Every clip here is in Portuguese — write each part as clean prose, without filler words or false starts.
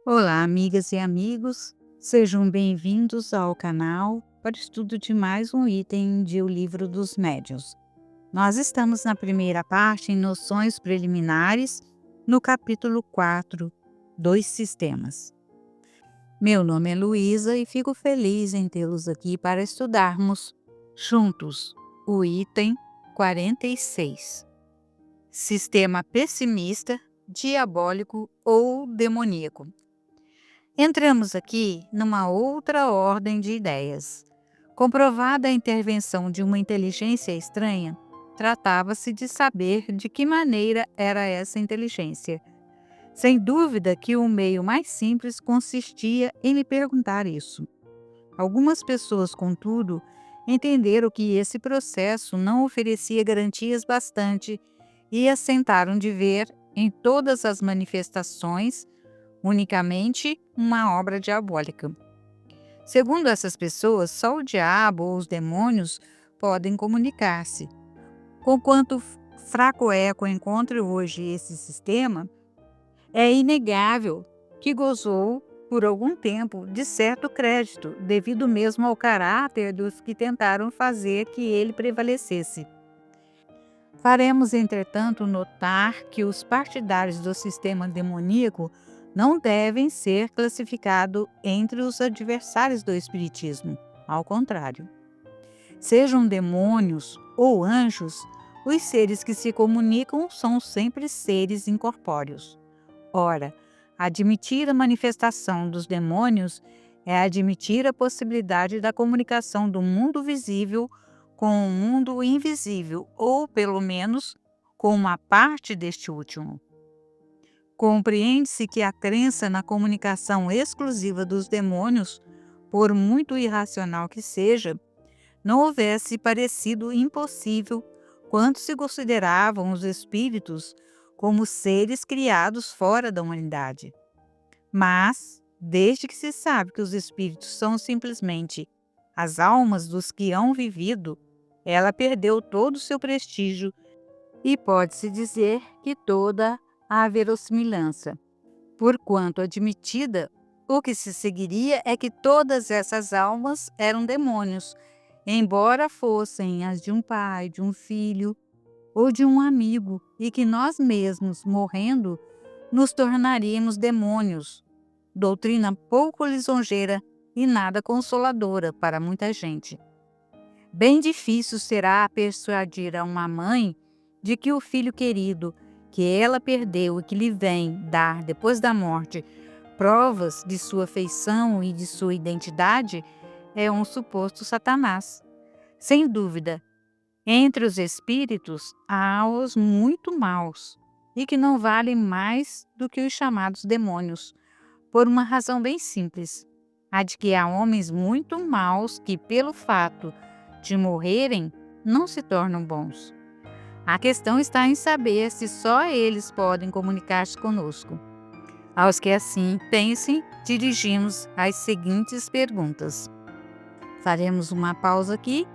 Olá, amigas e amigos, sejam bem-vindos ao canal para o estudo de mais um item de O Livro dos Médiuns. Nós estamos na primeira parte, em Noções Preliminares, no capítulo 4, Dois Sistemas. Meu nome é Luísa e fico feliz em tê-los aqui para estudarmos juntos o item 46. Sistema pessimista, diabólico ou demoníaco. Entramos aqui numa outra ordem de ideias. Comprovada a intervenção de uma inteligência estranha, tratava-se de saber de que maneira era essa inteligência. Sem dúvida que o meio mais simples consistia em lhe perguntar isso. Algumas pessoas, contudo, entenderam que esse processo não oferecia garantias bastante e assentaram de ver em todas as manifestações unicamente uma obra diabólica. Segundo essas pessoas, só o diabo ou os demônios podem comunicar-se. Conquanto fraco eco encontre hoje esse sistema, é inegável que gozou, por algum tempo, de certo crédito, devido mesmo ao caráter dos que tentaram fazer que ele prevalecesse. Faremos, entretanto, notar que os partidários do sistema demoníaco não devem ser classificados entre os adversários do espiritismo. Ao contrário. Sejam demônios ou anjos, os seres que se comunicam são sempre seres incorpóreos. Ora, admitir a manifestação dos demônios é admitir a possibilidade da comunicação do mundo visível com o mundo invisível, ou, pelo menos, com uma parte deste último. Compreende-se que a crença na comunicação exclusiva dos demônios, por muito irracional que seja, não houvesse parecido impossível quando se consideravam os espíritos como seres criados fora da humanidade. Mas, desde que se sabe que os espíritos são simplesmente as almas dos que hão vivido, ela perdeu todo o seu prestígio e pode-se dizer que toda a verossimilhança. Porquanto admitida, o que se seguiria é que todas essas almas eram demônios, embora fossem as de um pai, de um filho ou de um amigo, e que nós mesmos, morrendo, nos tornaríamos demônios. Doutrina pouco lisonjeira e nada consoladora para muita gente. Bem difícil será persuadir a uma mãe de que o filho querido, que ela perdeu e que lhe vem dar depois da morte provas de sua feição e de sua identidade, é um suposto Satanás. Sem dúvida, entre os espíritos há os muito maus e que não valem mais do que os chamados demônios, por uma razão bem simples, a de que há homens muito maus que, pelo fato de morrerem, não se tornam bons. A questão está em saber se só eles podem comunicar-se conosco. Aos que assim pensem, dirigimos as seguintes perguntas. Faremos uma pausa aqui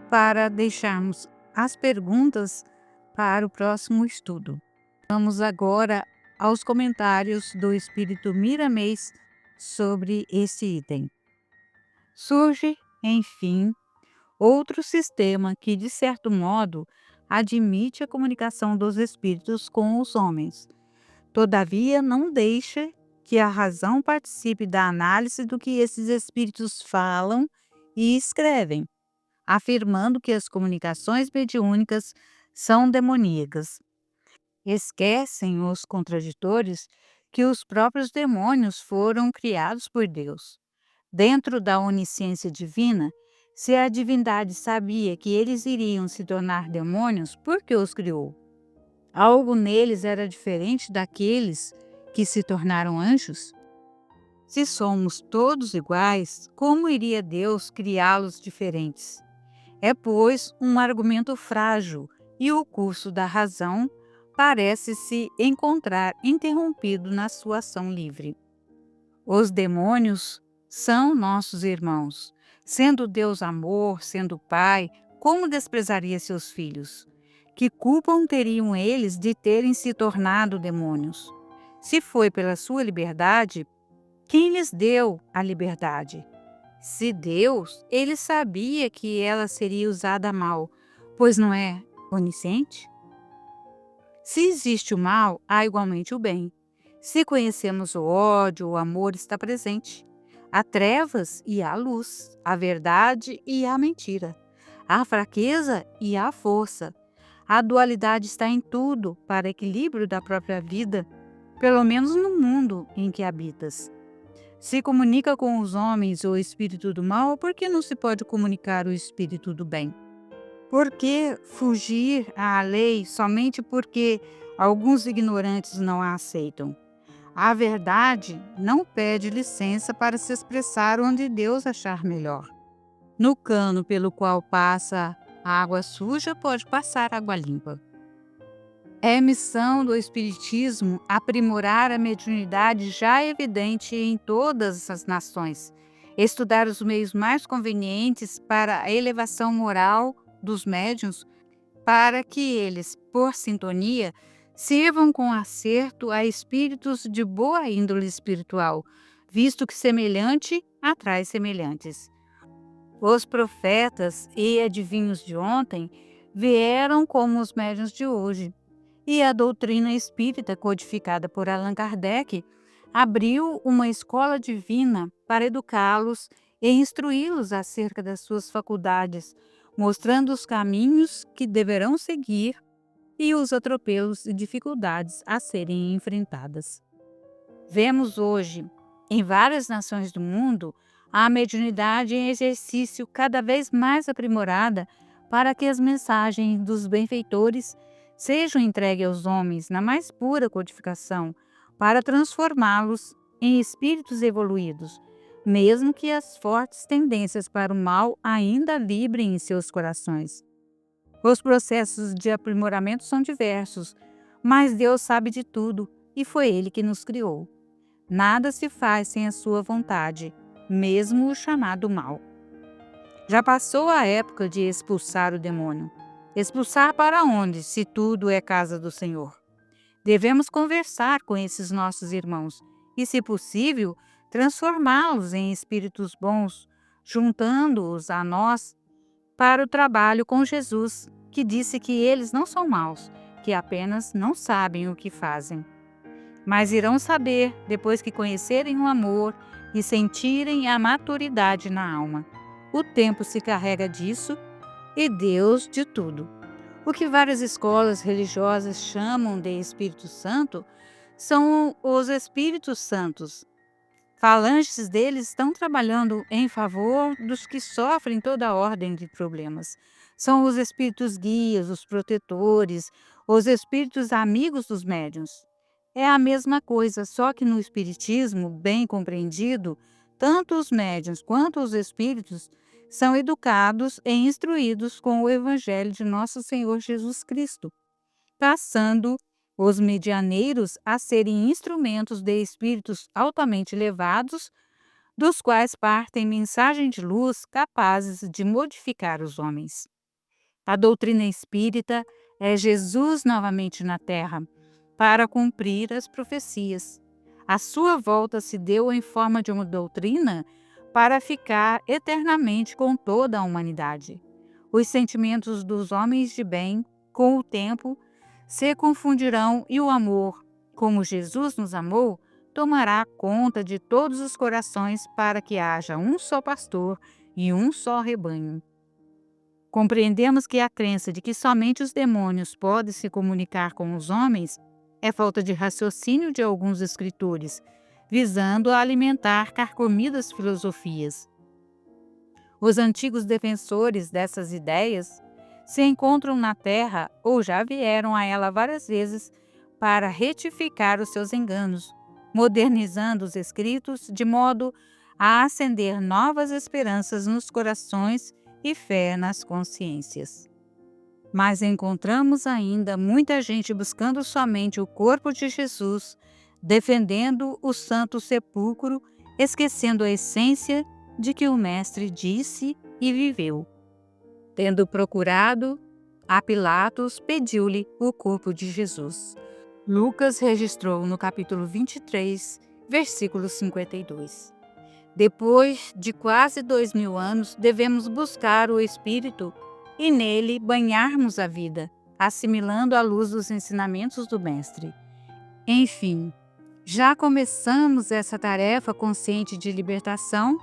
para deixarmos as perguntas para o próximo estudo. Vamos agora aos comentários do espírito Miramês sobre esse item. Surge, enfim, outro sistema que, de certo modo, admite a comunicação dos espíritos com os homens. Todavia, não deixa que a razão participe da análise do que esses espíritos falam e escrevem, afirmando que as comunicações mediúnicas são demoníacas. Esquecem os contraditores que os próprios demônios foram criados por Deus. Dentro da onisciência divina, se a divindade sabia que eles iriam se tornar demônios, por que os criou? Algo neles era diferente daqueles que se tornaram anjos? Se somos todos iguais, como iria Deus criá-los diferentes? É, pois, um argumento frágil e o curso da razão parece se encontrar interrompido na sua ação livre. Os demônios são nossos irmãos. Sendo Deus amor, sendo Pai, como desprezaria seus filhos? Que culpa teriam eles de terem se tornado demônios? Se foi pela sua liberdade, Quem lhes deu a liberdade? Se Deus, ele sabia que ela seria usada mal, pois não é onisciente? Se existe o mal, há igualmente o bem. Se conhecemos o ódio, o amor está presente. Há trevas e há luz, há verdade e há mentira. Há fraqueza e há força. A dualidade está em tudo para equilíbrio da própria vida, pelo menos no mundo em que habitas. Se comunica com os homens o espírito do mal, por que não se pode comunicar o espírito do bem? Por que fugir à lei somente porque alguns ignorantes não a aceitam? A verdade não pede licença para se expressar onde Deus achar melhor. No cano pelo qual passa a água suja, pode passar água limpa. É missão do Espiritismo aprimorar a mediunidade já evidente em todas as nações, estudar os meios mais convenientes para a elevação moral dos médiuns, para que eles, por sintonia, sirvam com acerto a espíritos de boa índole espiritual, visto que semelhante atrai semelhantes. Os profetas e adivinhos de ontem vieram como os médiuns de hoje, e a doutrina espírita codificada por Allan Kardec abriu uma escola divina para educá-los e instruí-los acerca das suas faculdades, mostrando os caminhos que deverão seguir e os atropelos e dificuldades a serem enfrentadas. Vemos hoje, em várias nações do mundo, a mediunidade em exercício cada vez mais aprimorada para que as mensagens dos benfeitores sejam entregues aos homens na mais pura codificação, para transformá-los em espíritos evoluídos, mesmo que as fortes tendências para o mal ainda librem em seus corações. Os processos de aprimoramento são diversos, mas Deus sabe de tudo e foi Ele que nos criou. Nada se faz sem a sua vontade, mesmo o chamado mal. Já passou a época de expulsar o demônio. Expulsar para onde, se tudo é casa do Senhor? Devemos conversar com esses nossos irmãos e, se possível, transformá-los em espíritos bons, juntando-os a nós para o trabalho com Jesus, que disse que eles não são maus, que apenas não sabem o que fazem. Mas irão saber depois que conhecerem o amor e sentirem a maturidade na alma. O tempo se carrega disso e Deus de tudo. O que várias escolas religiosas chamam de Espírito Santo são os Espíritos Santos. Falanges deles estão trabalhando em favor dos que sofrem toda a ordem de problemas. São os espíritos guias, os protetores, os espíritos amigos dos médiuns. É a mesma coisa, só que no espiritismo, bem compreendido, tanto os médiuns quanto os espíritos são educados e instruídos com o evangelho de nosso Senhor Jesus Cristo, passando os medianeiros a serem instrumentos de espíritos altamente elevados, dos quais partem mensagem de luz capazes de modificar os homens. A doutrina espírita é Jesus novamente na Terra, para cumprir as profecias. A sua volta se deu em forma de uma doutrina para ficar eternamente com toda a humanidade. Os sentimentos dos homens de bem, com o tempo, se confundirão e o amor, como Jesus nos amou, tomará conta de todos os corações para que haja um só pastor e um só rebanho. Compreendemos que a crença de que somente os demônios podem se comunicar com os homens é falta de raciocínio de alguns escritores, visando alimentar carcomidas filosofias. Os antigos defensores dessas ideias se encontram na Terra ou já vieram a ela várias vezes para retificar os seus enganos, modernizando os escritos de modo a acender novas esperanças nos corações e fé nas consciências. Mas encontramos ainda muita gente buscando somente o corpo de Jesus, defendendo o Santo Sepulcro, esquecendo a essência de que o Mestre disse e viveu. Tendo procurado, a Pilatos pediu-lhe o corpo de Jesus. Lucas registrou no capítulo 23 Versículo 52. Depois de quase 2000 anos, devemos buscar o Espírito e nele banharmos a vida, assimilando a luz dos ensinamentos do Mestre. Enfim, já começamos essa tarefa consciente de libertação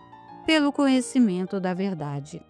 pelo conhecimento da verdade.